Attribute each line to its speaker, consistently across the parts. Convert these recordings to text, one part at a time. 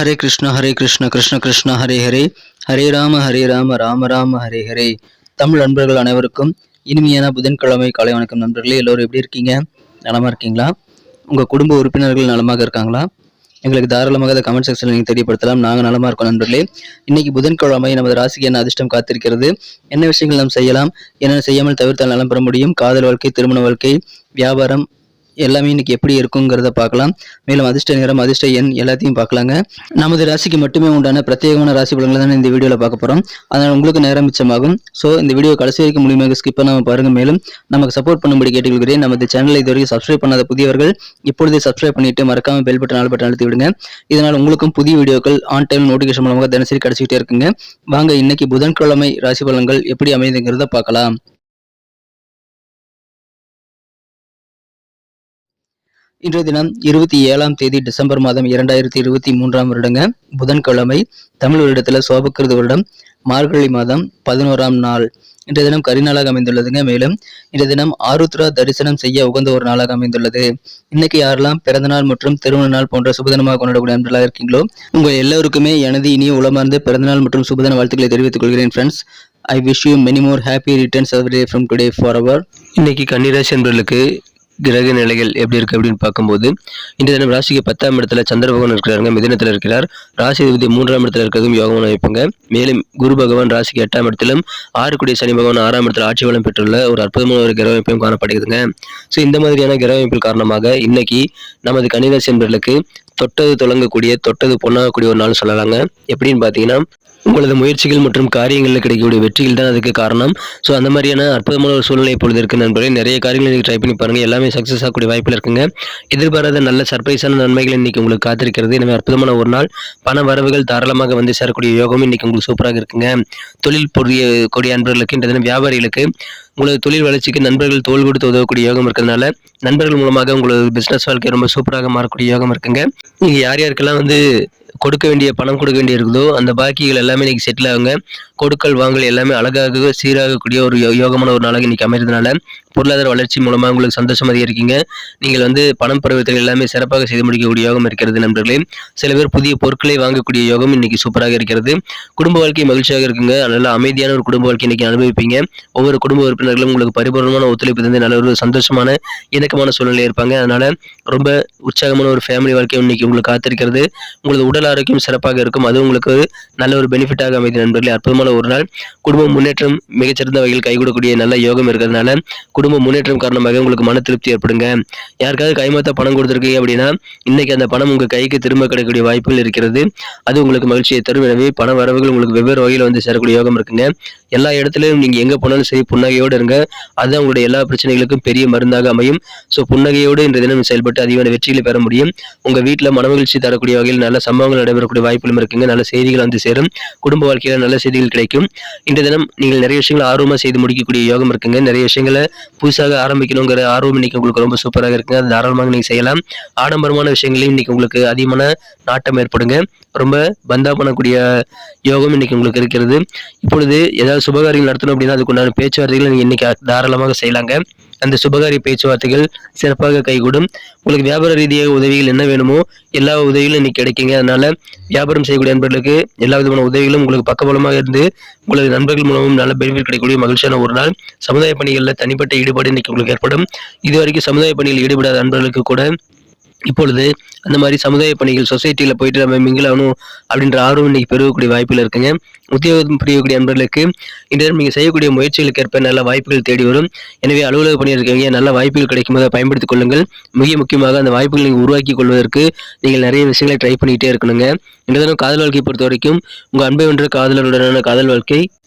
Speaker 1: ஹரே கிருஷ்ண கிருஷ்ண கிருஷ்ண ஹரே ஹரே, ஹரே ராம ராம ராம ஹரே ஹரே. தமிழ் நண்பர்கள் அனைவருக்கும் இனிமையான புதன்கிழமை காலை வணக்கம். நண்பர்களே, எல்லோரும் எப்படி இருக்கீங்க? நலமா இருக்கீங்களா? உங்கள் குடும்ப உறுப்பினர்கள் நலமாக இருக்காங்களா? எங்களுக்கு தாராளமாக அதை கமெண்ட் செக்ஷனில் நீங்கள் தெரியப்படுத்தலாம். நாங்கள் நலமாக இருக்கோம் நண்பர்களே. இன்னைக்கு புதன்கிழமை நமது ராசிக்கு என்ன அதிர்ஷ்டம் காத்திருக்கிறது, என்ன விஷயங்கள் நாம் செய்யலாம், என்னென்ன செய்யாமல் தவிர்த்தால் நலம் பெற முடியும், காதல் வாழ்க்கை, திருமண வாழ்க்கை, வியாபாரம் எல்லாமே இன்னைக்கு எப்படி இருக்குங்கிறத பார்க்கலாம். மேலும் அதிர்ஷ்ட நேரம், அதிர்ஷ்ட எண் எல்லாத்தையும் பார்க்கலாங்க. நமது ராசிக்கு மட்டுமே உண்டான பிரத்யேகமான ராசி பலன்களை தான் இந்த வீடியோவில் பார்க்க போகிறோம். அதனால் உங்களுக்கு நேரம் மிச்சமாகும். ஸோ இந்த வீடியோ கடைசி வரைக்கும் முழுமையாக ஸ்கிப் பண்ணாமல் பாருங்கள். மேலும் நமக்கு சப்போர்ட் பண்ணும்படி கேட்டுக்கொள்கிறேன். நமது சேனலை இது வரைக்கும் சப்ஸ்கிரைப் பண்ணாத புதியவர்கள் இப்பொழுதே சப்ஸ்கிரைப் பண்ணிட்டு மறக்காம பெல் பட்டன் ஆல் பட்டன் அழுத்தி விடுங்க. இதனால் உங்களுக்கும் புதிய வீடியோக்கள் ஆன் டைம் நோட்டிஃபிகேஷன் மூலமாக தினசரி கிடைச்சிக்கிட்டே இருக்குங்க. வாங்க இன்னைக்கு புதன்கிழமை ராசி பலன்கள் எப்படி அமைதுங்கிறத பார்க்கலாம். இன்றைய தினம் 27ஆம் தேதி டிசம்பர் மாதம் 2023 வருடங்க, புதன்கிழமை. தமிழ் வருடத்துல சோபக்கிருது வருடம் மார்கழி மாதம் 11ஆம் நாள். இன்றைய தினம் கரிநாளாக அமைந்துள்ளதுங்க. மேலும் இன்றைய தினம் ஆருத்ரா தரிசனம் செய்ய உகந்த ஒரு நாளாக அமைந்துள்ளது. இன்னைக்கு யாரெல்லாம் பிறந்த நாள் மற்றும் திருமண நாள் போன்ற சுபதினமாக கொண்டாடக்கூடிய நண்பர்களாக இருக்கீங்களோ உங்கள் எல்லோருக்குமே எனது இனிய உளமார்ந்த பிறந்தநாள் மற்றும் சுபதின வாழ்த்துக்களை தெரிவித்துக் கொள்கிறேன் friends. I wish you many more happy returns of day from today forever. இன்னைக்கு கன்னிராசி என்பவர்களுக்கு கிரக நிலைகள் எப்படி இருக்கு அப்படின்னு பார்க்கும்போது, இன்றைய தினம் ராசிக்கு 10ஆம் இடத்துல சந்திர பகவான் இருக்கிறாருங்க, மிதுனத்தில் இருக்கிறார். ராசி அதிபதி 3ஆம் இடத்துல இருக்கிறதும் யோகமான அமைப்புங்க. மேலும் குரு பகவான் ராசிக்கு 8ஆம் இடத்திலும், 6 கூடிய சனி பகவான் 6ஆம் இடத்துல ஆட்சி பலம் பெற்றுள்ள ஒரு அற்புதமான ஒரு கிரக அமைப்பையும் காணப்படுகிறதுங்க. ஸோ இந்த மாதிரியான கிரக அமைப்பில் காரணமாக இன்னைக்கு நமது கன்னிராசி என்பவர்களுக்கு தொட்டது தொடங்கக்கூடிய, தொட்டது பொண்ணாகக்கூடிய ஒரு நாள் சொல்லலாங்க. எப்படின்னு பார்த்தீங்கன்னா, உங்களது முயற்சிகள் மற்றும் காரியங்களில் கிடைக்கக்கூடிய வெற்றிகள் தான் அதுக்கு காரணம். ஸோ அந்த மாதிரியான அற்புதமான ஒரு சூழ்நிலை இப்பொழுது இருக்கு நண்பர்களே. நிறைய காரியங்களை நீங்கள் ட்ரை பண்ணி பாருங்கள், எல்லாமே சக்ஸஸ் ஆகக்கூடிய வாய்ப்பில் இருக்குங்க. எதிர்பாராத நல்ல சர்ப்ரைஸான நன்மைகள் இன்னைக்கு உங்களுக்கு காத்திருக்கிறது. எனவே அற்புதமான ஒரு நாள். பண வரவுகள் தாராளமாக வந்து சேரக்கூடிய யோகமும் இன்னைக்கு உங்களுக்கு சூப்பராக இருக்குங்க. தொழில் புரியக்கூடிய நண்பர்களுக்கு, இந்த தினம் வியாபாரிகளுக்கு உங்களது தொழில் வளர்ச்சிக்கு நண்பர்கள் தோள் கொடுத்து உதவக்கூடிய யோகம் இருக்கிறதுனால நண்பர்கள் மூலமாக உங்களது பிஸ்னஸ் வாழ்க்கை ரொம்ப சூப்பராக மாறக்கூடிய யோகம் இருக்குங்க. நீங்கள் யார் யாருக்கெல்லாம் வந்து கொடுக்க வேண்டிய பணம் கொடுக்க வேண்டிய இருக்குதோ அந்த பாக்கிகள் எல்லாமே இன்னைக்கு செட்டில் ஆகுங்க. கொடுக்கல் வாங்கல் எல்லாமே அழகாக சீராகக்கூடிய ஒரு யோகமான ஒரு நாளாக இன்னைக்கு அமைறதுனால பொருளாதார வளர்ச்சி மூலமாக உங்களுக்கு சந்தோஷம் அதிகரிக்கீங்க. நீங்கள் வந்து பணம் பருவத்தில் எல்லாமே சிறப்பாக செய்து முடிக்கக்கூடிய யோகம் இருக்கிறது நண்பர்களே. சில பேர் புதிய பொருட்களை வாங்கக்கூடிய யோகம் இன்னைக்கு சூப்பராக இருக்கிறது. குடும்ப வாழ்க்கை மகிழ்ச்சியாக இருக்குங்க. நல்ல அமைதியான ஒரு குடும்ப வாழ்க்கை இன்னைக்கு அனுபவிப்பீங்க. ஒவ்வொரு குடும்ப உறுப்பினர்களும் உங்களுக்கு பரிபூர்ணமான ஒத்துழைப்பு தந்து நல்ல ஒரு சந்தோஷமான இணக்கமான சூழ்நிலை இருப்பாங்க. அதனால ரொம்ப உற்சாகமான ஒரு ஃபேமிலி வாழ்க்கை இன்னைக்கு உங்களுக்கு காத்திருக்கிறது. உங்களது உடல் ஆரோக்கியம் சிறப்பாக இருக்கும். அது உங்களுக்கு நல்ல ஒரு பெனிஃபிட்டாக அமைதி நண்பர்களே. அற்புதமான ஒரு நாள். குடும்ப முன்னேற்றம் மிகச்சிறந்த வகையில் கைகூடக்கூடிய நல்ல யோகம் இருக்கிறதுனால குடும்ப முன்னேற்றம் காரணமாக உங்களுக்கு மன திருப்தி ஏற்படுங்க. யாருக்காவது கைமாத்த பணம் கொடுத்துருக்கீங்க அப்படின்னா இன்னைக்கு அந்த பணம் உங்க கைக்கு திரும்ப கிடைக்கக்கூடிய வாய்ப்புகள் இருக்கிறது. அது உங்களுக்கு மகிழ்ச்சியை தரும். எனவே பண வரவுகள் உங்களுக்கு வெவ்வேறு வகையில் வந்து சேரக்கூடிய யோகம் இருக்குங்க. எல்லா இடத்துலையும் நீங்க எங்க போனாலும் சரி புன்னகையோடு இருங்க. அதுதான் உங்களுடைய எல்லா பிரச்சனைகளுக்கும் பெரிய மருந்தாக அமையும். ஸோ புன்னகையோடு இன்றைய தினம் செயல்பட்டு அதிகமான வெற்றிகளை பெற முடியும். உங்க வீட்டில் மனமகிழ்ச்சி தரக்கூடிய வகையில் நல்ல சம்பவங்கள் நடைபெறக்கூடிய வாய்ப்புகளும் இருக்குங்க. நல்ல செய்திகள் வந்து சேரும். குடும்ப வாழ்க்கையில நல்ல செய்திகள் கிடைக்கும். இன்றைய தினம் நீங்கள் நிறைய விஷயங்களை ஆர்வமாக செய்து முடிக்கக்கூடிய யோகம் இருக்குங்க. நிறைய விஷயங்களை புதுசாக ஆரம்பிக்கணுங்கிற ஆர்வம் இன்னைக்கு உங்களுக்கு ரொம்ப சூப்பராக இருக்குங்க. அது தாராளமாக நீங்க செய்யலாம். ஆடம்பரமான விஷயங்களையும் இன்னைக்கு உங்களுக்கு அதிகமான நாட்டம் ஏற்படுங்க. ரொம்ப பந்தா பண்ணக்கூடிய யோகம் இன்னைக்கு உங்களுக்கு இருக்கிறது. இப்பொழுது ஏதாவது சுபகாரியம் நடத்தணும் அப்படின்னா அதுக்குண்டான பேச்சுவார்த்தைகளை நீங்க இன்னைக்கு தாராளமாக செய்யலாங்க. அந்த சுபகாரிய பேச்சுவார்த்தைகள் சிறப்பாக கைகூடும். உங்களுக்கு வியாபார ரீதியாக உதவிகள் என்ன வேணுமோ எல்லா உதவிகளும் இன்னைக்கு கிடைக்குங்க. அதனால வியாபாரம் செய்யக்கூடிய நண்பர்களுக்கு எல்லா விதமான உதவிகளும் உங்களுக்கு பக்கபலமாக இருந்து உங்களது நண்பர்கள் மூலமும் நல்ல பெனிஃபிட் கிடைக்கக்கூடிய மகிழ்ச்சியான ஒரு நாள். சமுதாய பணிகளில் தனிப்பட்ட ஈடுபாடு இன்னைக்கு உங்களுக்கு ஏற்படும். இதுவரைக்கும் சமுதாய பணியில் ஈடுபடாத நண்பர்களுக்கு கூட இப்பொழுது அந்த மாதிரி சமுதாய பணிகள் சொசைட்டியில் போயிட்டு நம்ம மிங்கிலாகணும் அப்படின்ற ஆர்வம் இன்னைக்கு பெருகக்கூடிய வாய்ப்பில் இருக்குங்க. உத்தியோகம் புரியக்கூடிய நண்பர்களுக்கு இன்றைய நீங்கள் செய்யக்கூடிய முயற்சிகளுக்கு ஏற்ப நல்ல வாய்ப்புகள் தேடி வரும். எனவே அலுவலக பணியில் இருக்கவங்க நல்ல வாய்ப்புகள் கிடைக்கும் போது பயன்படுத்திக் கொள்ளுங்கள். மிக முக்கியமாக அந்த வாய்ப்புகள் நீங்கள் உருவாக்கி கொள்வதற்கு நீங்கள் நிறைய விஷயங்களை ட்ரை பண்ணிக்கிட்டே இருக்கணுங்க. இன்றைய தினம் காதல் வாழ்க்கையை பொறுத்த வரைக்கும் உங்கள் அன்பை வென்ற காதலருடனான காதல் வாழ்க்கை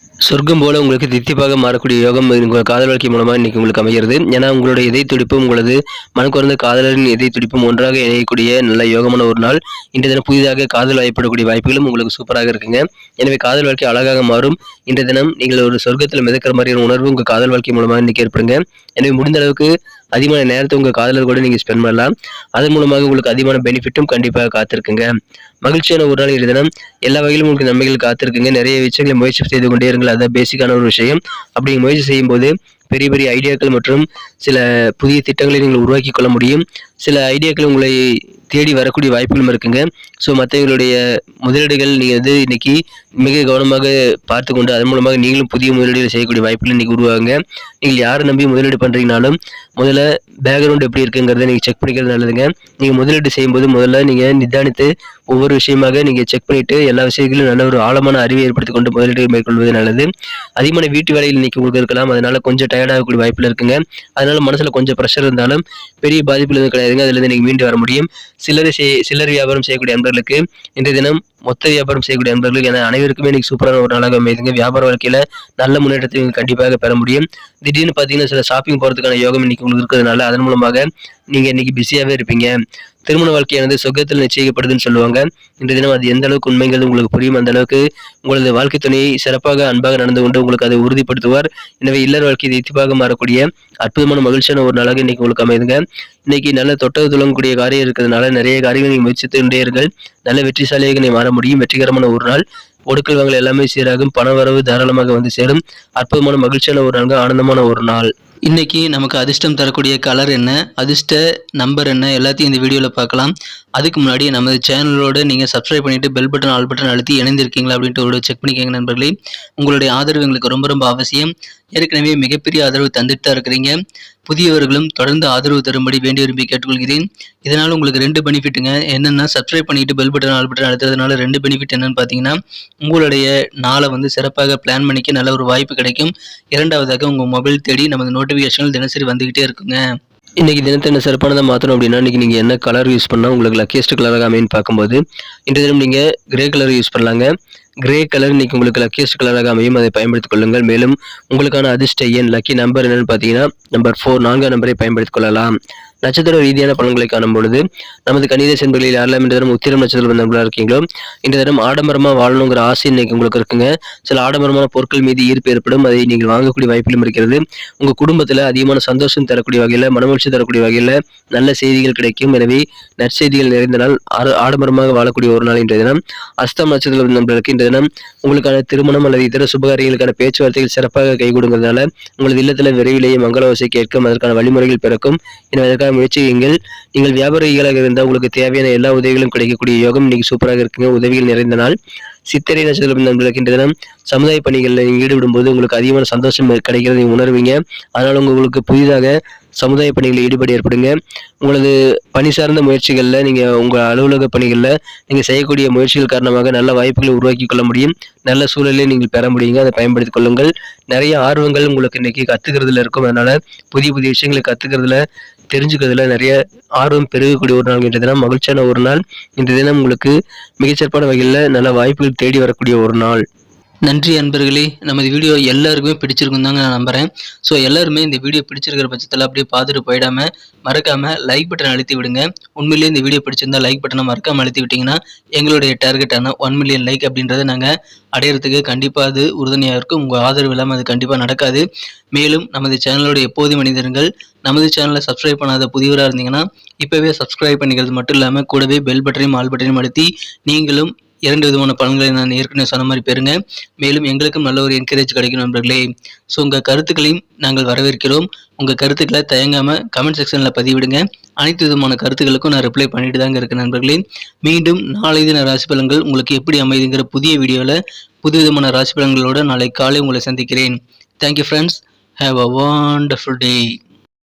Speaker 1: சொர்க்கம் போல உங்களுக்கு தித்திப்பாக மாறக்கூடிய யோகம் உங்கள் காதல் வாழ்க்கை மூலமாக இன்னைக்கு உங்களுக்கு அமைகிறது. ஏன்னா உங்களுடைய இதய துடிப்பும் உங்களது மனக்குறந்த காதலரின் இதய துடிப்பும் ஒன்றாக இணையக்கூடிய நல்ல யோகமான ஒரு நாள். இன்றைய தினம் புதிதாக காதல் வாய்ப்படக்கூடிய வாய்ப்புகளும் உங்களுக்கு சூப்பராக இருக்குங்க. எனவே காதல் வாழ்க்கை அழகாக மாறும். இன்றைய தினம் நீங்கள் ஒரு சொர்க்கத்தில் மிதக்கிற மாதிரியான உணர்வு உங்கள் காதல் வாழ்க்கை மூலமாக இன்னைக்கு ஏற்படுங்க. எனவே முடிந்த அளவுக்கு அதிகமான நேரத்தை உங்கள் காதலர் கூட நீங்கள் ஸ்பெண்ட் பண்ணலாம். அதன் மூலமாக உங்களுக்கு அதிகமான பெனிஃபிட்டும் கண்டிப்பாக காத்திருக்குங்க. மகிழ்ச்சியான ஒரு நாள் இன்றைய தினம். எல்லா வகையிலும் உங்களுக்கு நன்மைகள் காத்திருக்குங்க. நிறைய விஷயங்களை முயற்சி செய்து கொண்டே இருங்கள். அதான் பேசிக்கான ஒரு விஷயம். அப்படி முயற்சி செய்யும் போது பெரிய பெரிய ஐடியாக்கள் மற்றும் சில புதிய திட்டங்களை நீங்கள் உருவாக்கி கொள்ள முடியும். சில ஐடியாக்கள் உங்களை
Speaker 2: தேடி வரக்கூடிய வாய்ப்புகளும் இருக்குங்க. ஸோ மற்றவங்களுடைய முதலீடுகள் நீங்கள் வந்து இன்னைக்கு மிக கவனமாக பார்த்துக்கொண்டு அதன் மூலமாக நீங்களும் புதிய முதலீடுகள் செய்யக்கூடிய வாய்ப்புகள் இன்னைக்கு உருவாகுங்க. நீங்கள் யாரை நம்பி முதலீடு பண்ணுறீங்கனாலும் முதல்ல பேக்ரவுண்ட் எப்படி இருக்குங்கிறத நீங்கள் செக் பண்ணிக்கிறது நல்லதுங்க. நீங்கள் முதலீடு செய்யும்போது முதல்ல நீங்கள் நிதானித்து ஒவ்வொரு விஷயமாக நீங்கள் செக் பண்ணிவிட்டு எல்லா விஷயங்களும் நல்ல ஒரு ஆழமான அறிவை ஏற்படுத்திக் கொண்டு முதலீடு மேற்கொள்வது நல்லது. அதிகமான வீட்டு வேலையில் இன்னைக்கு உங்களுக்கு இருக்கலாம். அதனால கொஞ்சம் டயர்டாகக்கூடிய வாய்ப்புகள் இருக்குங்க. அதனால மனசுல கொஞ்சம் ப்ரெஷர் இருந்தாலும் பெரிய பாதிப்புகள் எதுவும் கிடையாதுங்க. அதுலேருந்து நீங்கள் மீண்டு வர முடியும். சில்லறை வியாபாரம் செய்யக்கூடிய நண்பர்களுக்கு இன்றைய தினம் மொத்த வியாபாரம் செய்யக்கூடிய நண்பர்களுக்கு என அனைவருக்குமே இன்னைக்கு சூப்பரான ஒரு நாளாக அமைதுங்க. வியாபார வாழ்க்கையில நல்ல முன்னேற்றத்தை நீங்கள் கண்டிப்பாக பெற முடியும். திடீர்னு பார்த்தீங்கன்னா சில ஷாப்பிங் போகிறதுக்கான யோகம் இன்னைக்கு உங்களுக்கு இருக்கிறதுனால அதன் மூலமாக நீங்கள் இன்னைக்கு பிஸியாகவே இருப்பீங்க. திருமண வாழ்க்கையானது சொர்க்கத்தில் நிச்சயிக்கப்படுதுன்னு சொல்லுவாங்க. இன்றைய தினம் அது எந்த அளவுக்கு உண்மைங்கிறது உங்களுக்கு புரியும். அந்த அளவுக்கு உங்களது வாழ்க்கை துணையை சிறப்பாக அன்பாக நடந்து கொண்டு உங்களுக்கு அதை உறுதிப்படுத்துவார். எனவே இல்லற வாழ்க்கை தீர்ப்பாக மாறக்கூடிய அற்புதமான மகிழ்ச்சியான ஒரு நாளாக இன்னைக்கு உங்களுக்கு அமைதுங்க. இன்னைக்கு நல்ல தொட்டது துளங்கக்கூடிய காரியம் இருக்கிறதுனால நிறைய காரியங்கள் நீங்கள் முயற்சித்துட்டே இருங்கள். நல்ல வெற்றிசாலியாக நீ மாற முடியும். வெற்றிகரமான ஒரு நாள். ஒடுக்கல் வாங்கல் எல்லாமே சீராகும். பண வரவு தாராளமாக வந்து சேரும். அற்புதமான மகிழ்ச்சியான ஒரு நாள், ஆனந்தமான ஒரு நாள்.
Speaker 1: இன்னைக்கு நமக்கு அதிர்ஷ்டம் தரக்கூடிய கலர் என்ன, அதிர்ஷ்ட நம்பர் என்ன, எல்லாத்தையும் இந்த வீடியோவில் பார்க்கலாம். அதுக்கு முன்னாடி நமது சேனலோட நீங்கள் சப்ஸ்கிரைப் பண்ணிட்டு பெல் பட்டன் ஆல் பட்டன் அழுத்தி இணைந்திருக்கீங்களா அப்படின்ட்டு ஒரு செக் பண்ணிக்கோங்க நண்பர்களே. உங்களுடைய ஆதரவு எங்களுக்கு ரொம்ப ரொம்ப அவசியம். ஏற்கனவே மிகப்பெரிய ஆதரவு தந்துட்டு தான் இருக்கிறீங்க. புதியவர்களும் தொடர்ந்து ஆதரவு தரும்படி வேண்டி விரும்பி கேட்டுக்கொள்கிறேன். இதனால் உங்களுக்கு 2 பெனிஃபிட்டுங்க. என்னென்னா சப்ஸ்கிரைப் பண்ணிட்டு பெல் பட்டன் ஆல் பட்டன் அழுத்துறதுனால 2 பெனிஃபிட் என்னன்னு பார்த்தீங்கன்னா, உங்களுடைய நாளை வந்து சிறப்பாக பிளான் பண்ணிக்க நல்ல ஒரு வாய்ப்பு கிடைக்கும். இரண்டாவதாக உங்கள் மொபைல் தேடி நமது நோட்டிஃபிகேஷன்கள் தினசரி வந்துகிட்டே இருக்குங்க.
Speaker 2: இன்னைக்கு தினத்தை என்ன சிறப்பானதாக மாற்றணும் அப்படின்னா, இன்னைக்கு நீங்கள் என்ன கலர் யூஸ் பண்ணால் உங்களுக்கு லக்கியஸ்ட் கலராக அமைன்னு பார்க்கும்போது இன்றைய தினம் நீங்கள் கிரே கலர் யூஸ் பண்ணலாங்க. கிரே கலர் இன்னைக்கு உங்களுக்கு லக்கியஸ்ட் கலராக அமையும். அதை பயன்படுத்திக் கொள்ளுங்கள். மேலும் உங்களுக்கான அதிர்ஷ்ட எண் லக்கி நம்பர் என்னன்னு பார்த்தீங்கன்னா நம்பர் 4 4 நம்பரை பயன்படுத்திக் கொள்ளலாம். நட்சத்திர ரீதியான பலன்களை காணும் பொழுது நமது கணித சென்பர்களில் யாரெல்லாம் இந்த தினம் உத்திரம் நட்சத்திரம் நம்பராக இருக்கீங்களோ இந்த தினம் ஆடம்பரமாக வாழணுங்கிற ஆசை இன்னைக்கு உங்களுக்கு இருக்குங்க. சில ஆடம்பரமான பொருட்கள் மீது ஈர்ப்பு ஏற்படும். அதை நீங்கள் வாங்கக்கூடிய வாய்ப்பிலும் இருக்கிறது. உங்கள் குடும்பத்தில் அதிகமான சந்தோஷம் தரக்கூடிய வகையில், மனமகிழ்ச்சி தரக்கூடிய வகையில் நல்ல செய்திகள் கிடைக்கும். எனவே நற்செய்திகள் நிறைந்த நாள், ஆடம்பரமாக வாழக்கூடிய ஒரு நாள் இன்றைய தினம். அஸ்தம் நட்சத்திரம் நண்பர்களுக்கு இந்த தினம் உங்களுக்கான திருமணம் அல்லது இதர சுபகாரியங்களுக்கான பேச்சுவார்த்தைகள் சிறப்பாக கைகூடுங்கிறதுனால உங்களது இல்லத்தில் விரைவிலேயே மங்கள ஓசை கேட்கும். அதற்கான வழிமுறைகள் பிறக்கும். எனவே அதற்காக முயற்சியுங்கள். நீங்கள் வியாபாரிகளாக இருந்தால் உங்களுக்கு தேவையான எல்லா உதவிகளும் கிடைக்கக்கூடிய யோகம் இன்னைக்கு சூப்பராக இருக்குங்க. உதவிகள் நிறைந்த நாள். சித்திரை நட்சத்திரம் நண்பர்களுக்கு இன்றைய தினம் சமுதாய பணிகளில் நீங்கள் ஈடுபடும் போது உங்களுக்கு அதிகமான சந்தோஷம் கிடைக்கிறத நீங்கள் உணர்வீங்க. அதனால் உங்களுக்கு புதிதாக சமுதாய பணிகளில் ஈடுபாடு ஏற்படுங்க. உங்களது பணி சார்ந்த முயற்சிகளில் நீங்கள் உங்கள் அலுவலக பணிகளில் நீங்கள் செய்யக்கூடிய முயற்சிகள் காரணமாக நல்ல வாய்ப்புகளை உருவாக்கி கொள்ள முடியும். நல்ல சூழலை நீங்கள் பெற முடியுங்க. அதை பயன்படுத்திக் கொள்ளுங்கள். நிறைய ஆர்வங்கள் உங்களுக்கு இன்னைக்கு கற்றுக்கிறதுல இருக்கும். அதனால் புதிய புதிய விஷயங்களை கற்றுக்கிறதுல தெரிஞ்சுக்கிறதுல நிறைய ஆர்வம் பெருகக்கூடிய ஒரு நாள் இன்றைய தினம். மகிழ்ச்சியான ஒரு நாள். இன்றைய தினம் உங்களுக்கு மிகச்சிறப்பான வகையில் நல்ல வாய்ப்புகள் தேடி வரக்கூடிய ஒரு நாள்.
Speaker 1: நன்றி அன்பர்களே. நமது வீடியோ எல்லாருக்குமே பிடிச்சிருக்கும் தாங்க நான் நம்புகிறேன். ஸோ எல்லாருமே இந்த வீடியோ பிடிச்சிருக்கிற பட்சத்தில் அப்படியே பார்த்துட்டு போயிடாமல் மறக்காமல் லைக் பட்டன் அழுத்தி விடுங்க. உண்மையிலேயே இந்த வீடியோ பிடிச்சிருந்தா லைக் பட்டனை மறக்காமல் அழுத்தி விட்டிங்கன்னா எங்களுடைய டார்கெட்டான 1 மில்லியன் லைக் அப்படின்றத நாங்கள் அடையிறதுக்கு கண்டிப்பாக அது உறுதுணையாக இருக்கும். உங்கள் ஆதரவு இல்லாமல் அது கண்டிப்பாக நடக்காது. மேலும் நமது சேனலோட எப்போதும் மனிதர்கள் நமது சேனலை சப்ஸ்கிரைப் பண்ணாத புதியவராக இருந்தீங்கன்னா இப்போவே சப்ஸ்கிரைப் பண்ணிக்கிறது மட்டும் இல்லாமல் கூடவே பெல் பட்டனையும் ஆல் பட்டனையும் அழுத்தி நீங்களும் 2 விதமான பலன்களை நான் ஏற்கனவே சொன்ன மாதிரி பெறுங்க. மேலும் எங்களுக்கும் நல்ல ஒரு என்கரேஜ் கிடைக்கும் நண்பர்களே. ஸோ உங்கள் கருத்துக்களையும் நாங்கள் வரவேற்கிறோம். உங்கள் கருத்துக்களை தயங்காமல் கமெண்ட் செக்ஷனில் பதிவிடுங்க. அனைத்து விதமான கருத்துக்களுக்கும் நான் ரிப்ளை பண்ணிட்டு தாங்க இருக்கேன் நண்பர்களே. மீண்டும் நாளை தின ராசி பலன்கள் உங்களுக்கு எப்படி அமைதுங்கிற புதிய வீடியோவில் புது விதமான ராசி பலன்களோடு நாளை காலை உங்களை சந்திக்கிறேன். Thank you friends. Have a wonderful day.